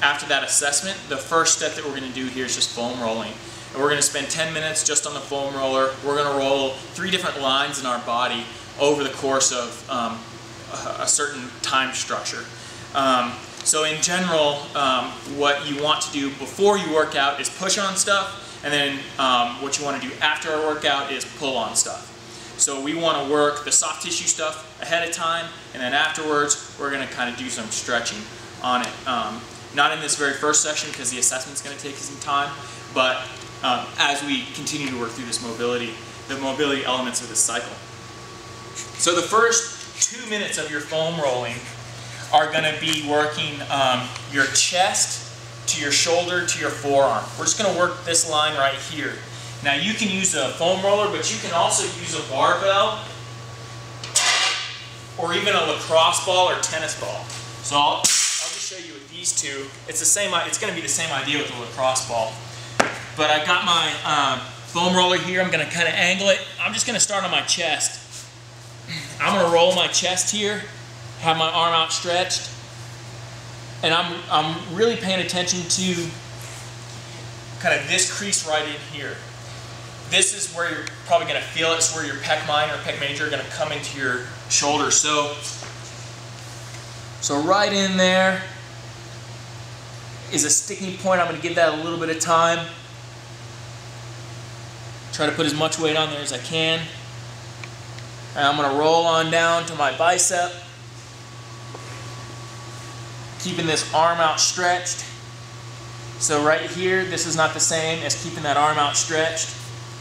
after that assessment, the first step that we're going to do here is just foam rolling. And we're going to spend 10 minutes just on the foam roller. We're going to roll 3 different lines in our body over the course of a certain time structure. So in general, what you want to do before you work out is push on stuff, and then what you want to do after a workout is pull on stuff. So we want to work the soft tissue stuff ahead of time, and then afterwards we're going to kind of do some stretching on it. Not in this very first session because the assessment's going to take some time, but as we continue to work through this mobility, the mobility elements of this cycle. So the first 2 minutes of your foam rolling are going to be working your chest to your shoulder to your forearm. We're just going to work this line right here. Now you can use a foam roller, but you can also use a barbell or even a lacrosse ball or tennis ball. So I'll just show you with these two. It's the same. It's going to be the same idea with the lacrosse ball. But I've got my foam roller here. I'm going to kind of angle it. I'm just going to start on my chest. I'm going to roll my chest here, have my arm outstretched, and I'm really paying attention to kind of this crease right in here. This is where you're probably going to feel it. It's where your pec minor or pec major are going to come into your shoulder. So right in there is a sticking point. I'm going to give that a little bit of time. Try to put as much weight on there as I can. And I'm going to roll on down to my bicep, keeping this arm outstretched. So right here, this is not the same as keeping that arm outstretched.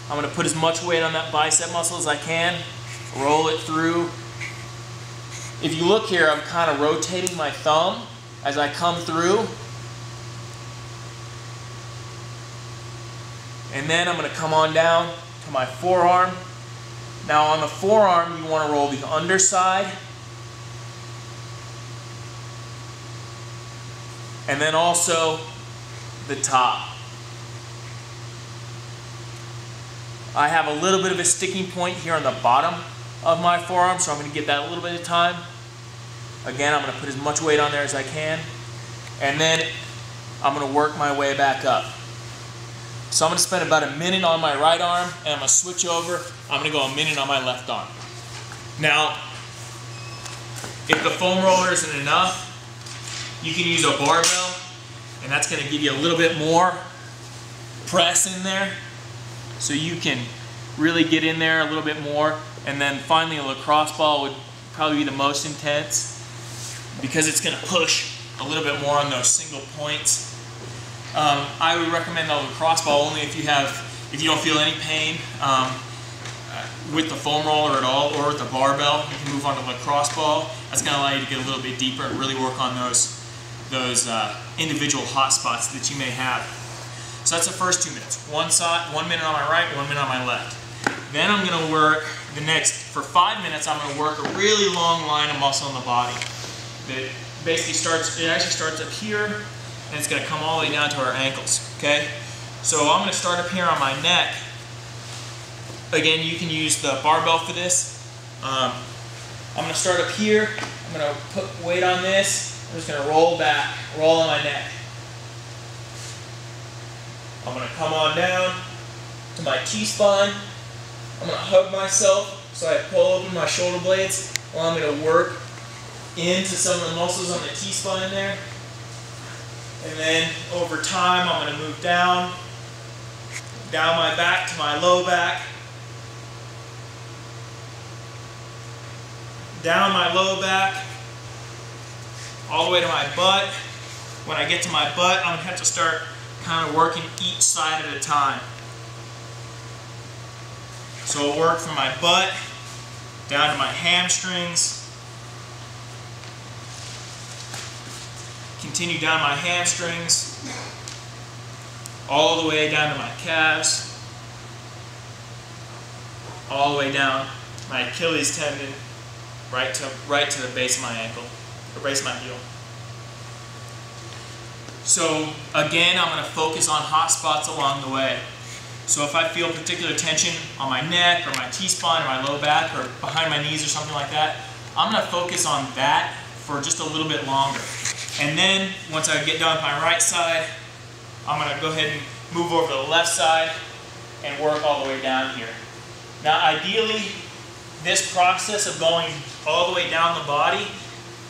I'm going to put as much weight on that bicep muscle as I can, roll it through. If you look here, I'm kind of rotating my thumb as I come through. And then I'm going to come on down to my forearm. Now on the forearm, you want to roll the underside, and then also the top. I have a little bit of a sticking point here on the bottom of my forearm, so I'm going to give that a little bit of time. Again, I'm going to put as much weight on there as I can, and then I'm going to work my way back up. So I'm going to spend about a minute on my right arm, and I'm going to switch over. I'm going to go a minute on my left arm. Now, if the foam roller isn't enough, you can use a barbell, and that's going to give you a little bit more press in there, so you can really get in there a little bit more. And then finally, a lacrosse ball would probably be the most intense because it's going to push a little bit more on those single points. I would recommend the lacrosse ball only if you don't feel any pain with the foam roller at all, or with the barbell. You can move on to the lacrosse ball. That's going to allow you to get a little bit deeper and really work on those individual hot spots that you may have. So that's the first 2 minutes. 1 minute on my right, 1 minute on my left. Then I'm going to work the next, for 5 minutes, I'm going to work a really long line of muscle in the body. That basically actually starts up here, and it's going to come all the way down to our ankles, okay? So I'm going to start up here on my neck. Again, you can use the barbell for this. I'm going to start up here. I'm going to put weight on this. I'm just going to roll back, roll on my neck. I'm going to come on down to my T-spine. I'm going to hug myself so I pull open my shoulder blades while I'm going to work into some of the muscles on the T-spine there. And then over time, I'm going to move down my back to my low back, down my low back, all the way to my butt. When I get to my butt, I'm going to have to start kind of working each side at a time. So I'll work from my butt down to my hamstrings, continue down my hamstrings, all the way down to my calves, all the way down my Achilles tendon, right to the base of my ankle, or base of my heel. So again, I'm going to focus on hot spots along the way. So if I feel particular tension on my neck or my T-spine or my low back or behind my knees or something like that, I'm going to focus on that for just a little bit longer. And then once I get done with my right side, I'm going to go ahead and move over to the left side and work all the way down here. Now ideally, this process of going all the way down the body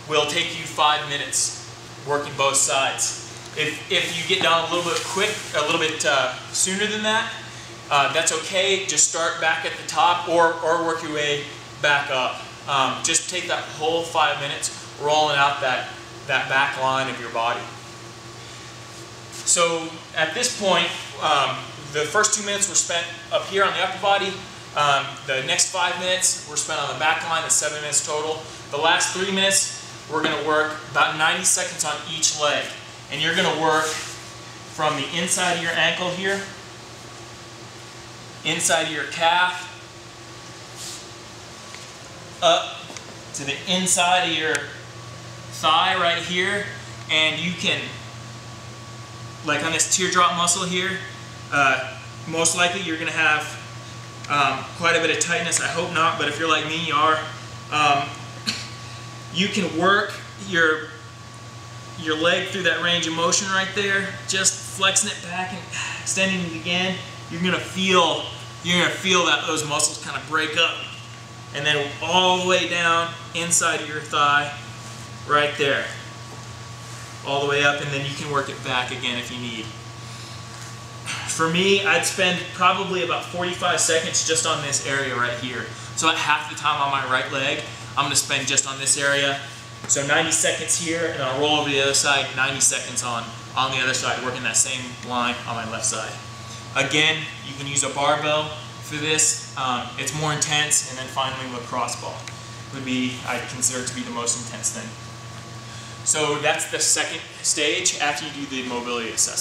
will take you 5 minutes working both sides. If you get down a little bit sooner than that, that's okay. Just start back at the top or work your way back up. Just take that whole 5 minutes rolling out that back line of your body. So at this point, the first 2 minutes were spent up here on the upper body. The next 5 minutes were spent on the back line, that's 7 minutes total. The last 3 minutes, we're going to work about 90 seconds on each leg. And you're going to work from the inside of your ankle here, inside of your calf, up to the inside of your thigh right here. And you can, like on this teardrop muscle here, most likely you're going to have quite a bit of tightness. I hope not, but if you're like me, you are. You can work your leg through that range of motion right there, just flexing it back and extending it again. You're gonna feel that those muscles kind of break up, and then all the way down inside of your thigh, right there, all the way up, and then you can work it back again if you need. For me, I'd spend probably about 45 seconds just on this area right here. So at half the time on my right leg, I'm going to spend just on this area. So 90 seconds here, and I'll roll over to the other side, 90 seconds on the other side, working that same line on my left side. Again, you can use a barbell for this. It's more intense, and then finally lacrosse ball would be, I'd consider to be the most intense thing. So that's the second stage after you do the mobility assessment.